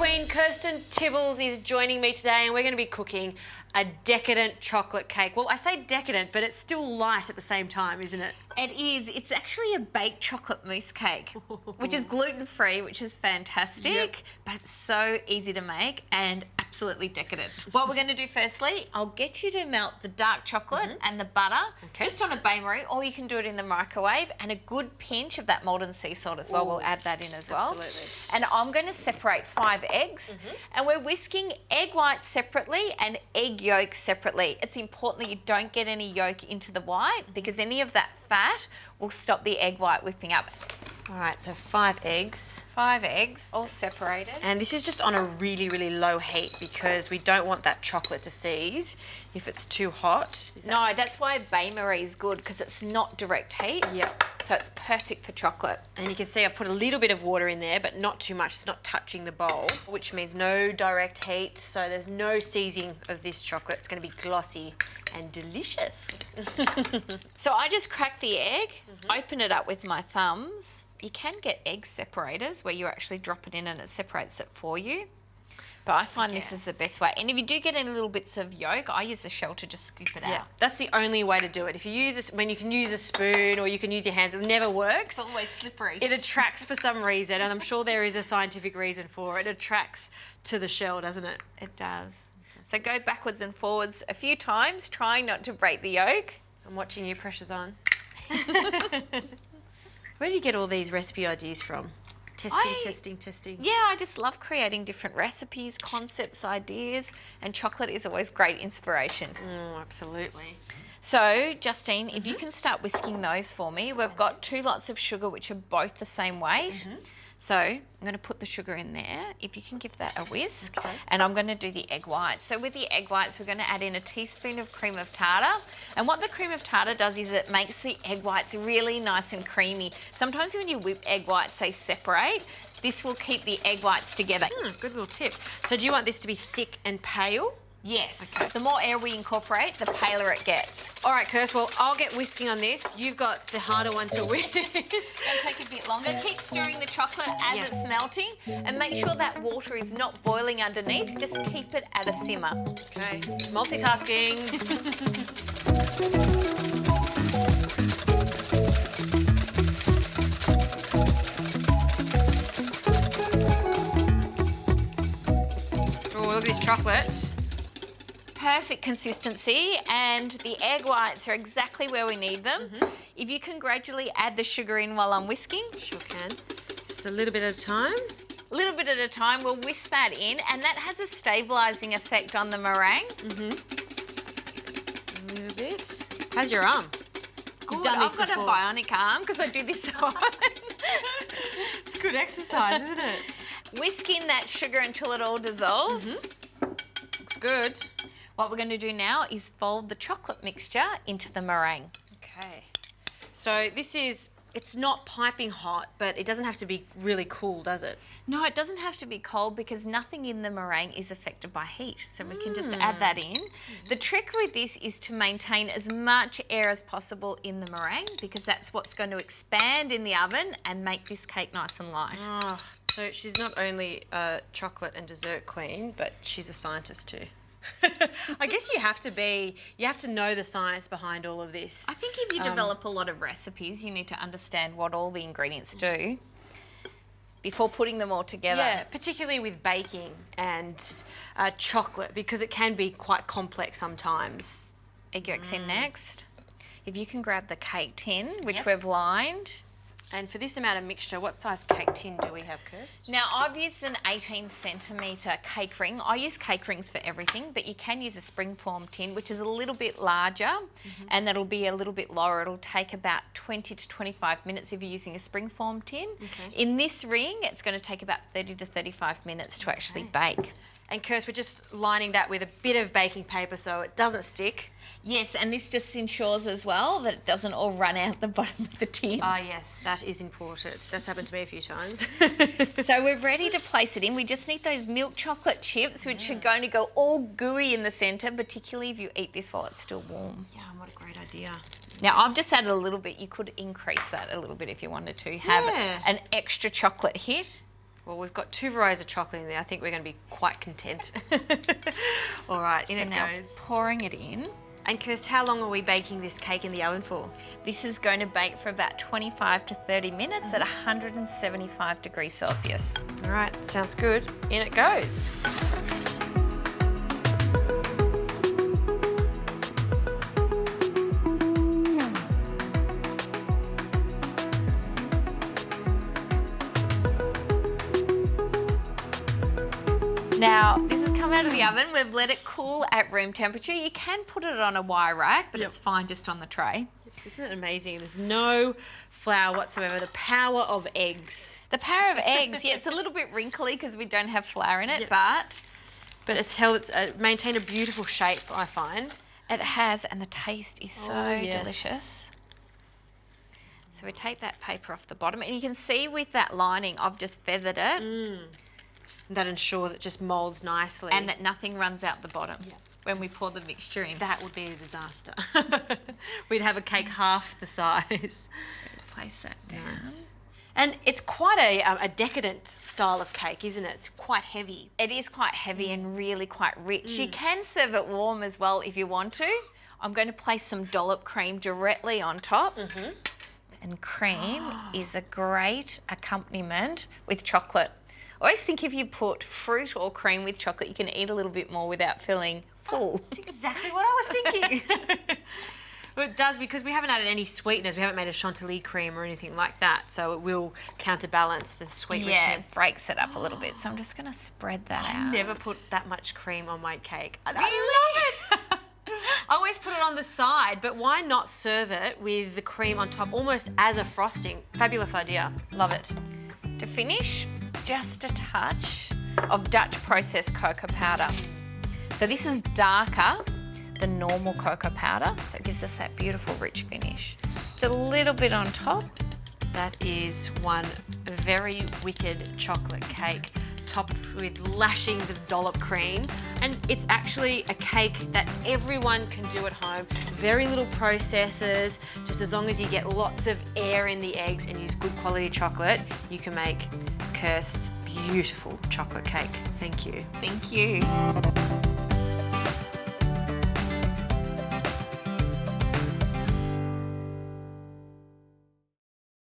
Queen Kirsten Tibbles is joining me today, and we're going to be cooking a decadent chocolate cake. Well, I say decadent, but it's still light at the same time, isn't it? It is. It's actually a baked chocolate mousse cake, which is gluten-free, which is fantastic, Yep. but it's so easy to make and absolutely decadent. What we're going to do firstly, I'll get you to melt the dark chocolate and the butter just on a bain-marie, or you can do it in the microwave, and a good pinch of that molten sea salt as well. We'll add that in as well. Absolutely. And I'm going to separate 5 eggs, and we're whisking egg whites separately and egg yolk separately. It's important that you don't get any yolk into the white because any of that fat will stop the egg white whipping up. All right, so 5 eggs. 5 eggs, all separated. And this is just on a really, really low heat because we don't want that chocolate to seize if it's too hot. No, that's why bain-marie is good because it's not direct heat. Yep. So it's perfect for chocolate. And you can see I put a little bit of water in there, but not too much. It's not touching the bowl, which means no direct heat. So there's no seizing of this chocolate. It's going to be glossy and delicious. So I just crack the egg, open it up with my thumbs. You can get egg separators where you actually drop it in and it separates it for you. But I find this is the best way. And if you do get any little bits of yolk, I use the shell to just scoop it out. That's the only way to do it. If you use this, when you can use a spoon or you can use your hands, it never works. It's always slippery. It attracts for some reason, and I'm sure there is a scientific reason for it. It attracts to the shell, doesn't it? It does. So go backwards and forwards a few times, trying not to break the yolk. I'm watching you, pressure's on. Where do you get all these recipe ideas from? Testing. Yeah, I just love creating different recipes, concepts, ideas, and chocolate is always great inspiration. Absolutely. So, Justine, if you can start whisking those for me. We've got 2 lots of sugar, which are both the same weight. So I'm going to put the sugar in there. If you can give that a whisk. And I'm going to do the egg whites. So with the egg whites, we're going to add in a teaspoon of cream of tartar. And what the cream of tartar does is it makes the egg whites really nice and creamy. Sometimes when you whip egg whites, they separate. This will keep the egg whites together. Good little tip. So do you want this to be thick and pale? Yes. Okay. The more air we incorporate, the paler it gets. All right, Kirst, well, I'll get whisking on this. You've got the harder one to whisk. It'll take a bit longer. Keep stirring the chocolate as it's melting and make sure that water is not boiling underneath. Just keep it at a simmer. Okay, multitasking. Oh, look at this chocolate. Perfect consistency, and the egg whites are exactly where we need them. If you can gradually add the sugar in while I'm whisking. Sure can. Just a little bit at a time. A little bit at a time, we'll whisk that in, and that has a stabilising effect on the meringue. A little bit. How's your arm? Good. You've done this I've got before. a bionic arm because I do this so often. It's good exercise, isn't it? Whisk in that sugar until it all dissolves. Looks good. What we're going to do now is fold the chocolate mixture into the meringue. Okay. So this is, it's not piping hot, but it doesn't have to be really cool, does it? No, it doesn't have to be cold because nothing in the meringue is affected by heat. So we can just add that in. The trick with this is to maintain as much air as possible in the meringue because that's what's going to expand in the oven and make this cake nice and light. Oh, so she's not only a chocolate and dessert queen, but she's a scientist too. I guess you have to know the science behind all of this. I think if you develop a lot of recipes, you need to understand what all the ingredients do before putting them all together. Yeah, particularly with baking and chocolate, because it can be quite complex sometimes. Egg yolks in next. If you can grab the cake tin, which Yes. we've lined. And for this amount of mixture, what size cake tin do we have, Kirst? Now, I've used an 18cm cake ring. I use cake rings for everything, but you can use a springform tin, which is a little bit larger, and that'll be a little bit lower. It'll take about 20 to 25 minutes if you're using a springform tin. In this ring, it's going to take about 30 to 35 minutes to actually bake. And Kirst, we're just lining that with a bit of baking paper so it doesn't stick. Yes, and this just ensures as well that it doesn't all run out the bottom of the tin. Ah, yes, that is important. That's happened to me a few times. So we're ready to place it in. We just need those milk chocolate chips, which are going to go all gooey in the centre, particularly if you eat this while it's still warm. Yeah, what a great idea. Now, I've just added a little bit. You could increase that a little bit if you wanted to. Have an extra chocolate hit. Well, we've got 2 varieties of chocolate in there. I think we're going to be quite content. All right, in it now goes. pouring it in. And Kirst, how long are we baking this cake in the oven for? This is going to bake for about 25 to 30 minutes at 175 degrees Celsius. All right, sounds good. In it goes. Now, this has come out of the oven. We've let it cool at room temperature. You can put it on a wire rack, but it's fine just on the tray. Isn't it amazing? There's no flour whatsoever. The power of eggs. The power of eggs, yeah, it's a little bit wrinkly because we don't have flour in it, but it's held, it's maintained a beautiful shape, I find. it has, and the taste is so yes. delicious. So we take that paper off the bottom, and you can see with that lining, I've just feathered it. That ensures it just moulds nicely. And that nothing runs out the bottom when we pour the mixture in. That would be a disaster. We'd have a cake half the size. Place that down. Nice. And it's quite a decadent style of cake, isn't it? It's quite heavy. It is quite heavy and really quite rich. You can serve it warm as well if you want to. I'm going to place some dollop cream directly on top. And cream is a great accompaniment with chocolate. I always think if you put fruit or cream with chocolate, you can eat a little bit more without feeling full. That's exactly what I was thinking. Well, it does, because we haven't added any sweeteners. We haven't made a chantilly cream or anything like that, so it will counterbalance the sweet richness. Yeah, it breaks it up a little bit. So I'm just going to spread that out. I never put that much cream on my cake. I love it. I always put it on the side, but why not serve it with the cream on top, almost as a frosting? Fabulous idea. Love it. To finish, just a touch of Dutch processed cocoa powder. So this is darker than normal cocoa powder, so it gives us that beautiful rich finish. Just a little bit on top. That is one very wicked chocolate cake, topped with lashings of dollop cream. And it's actually a cake that everyone can do at home. Very little processes, just as long as you get lots of air in the eggs and use good quality chocolate, you can make Kirst's beautiful chocolate cake. Thank you. Thank you.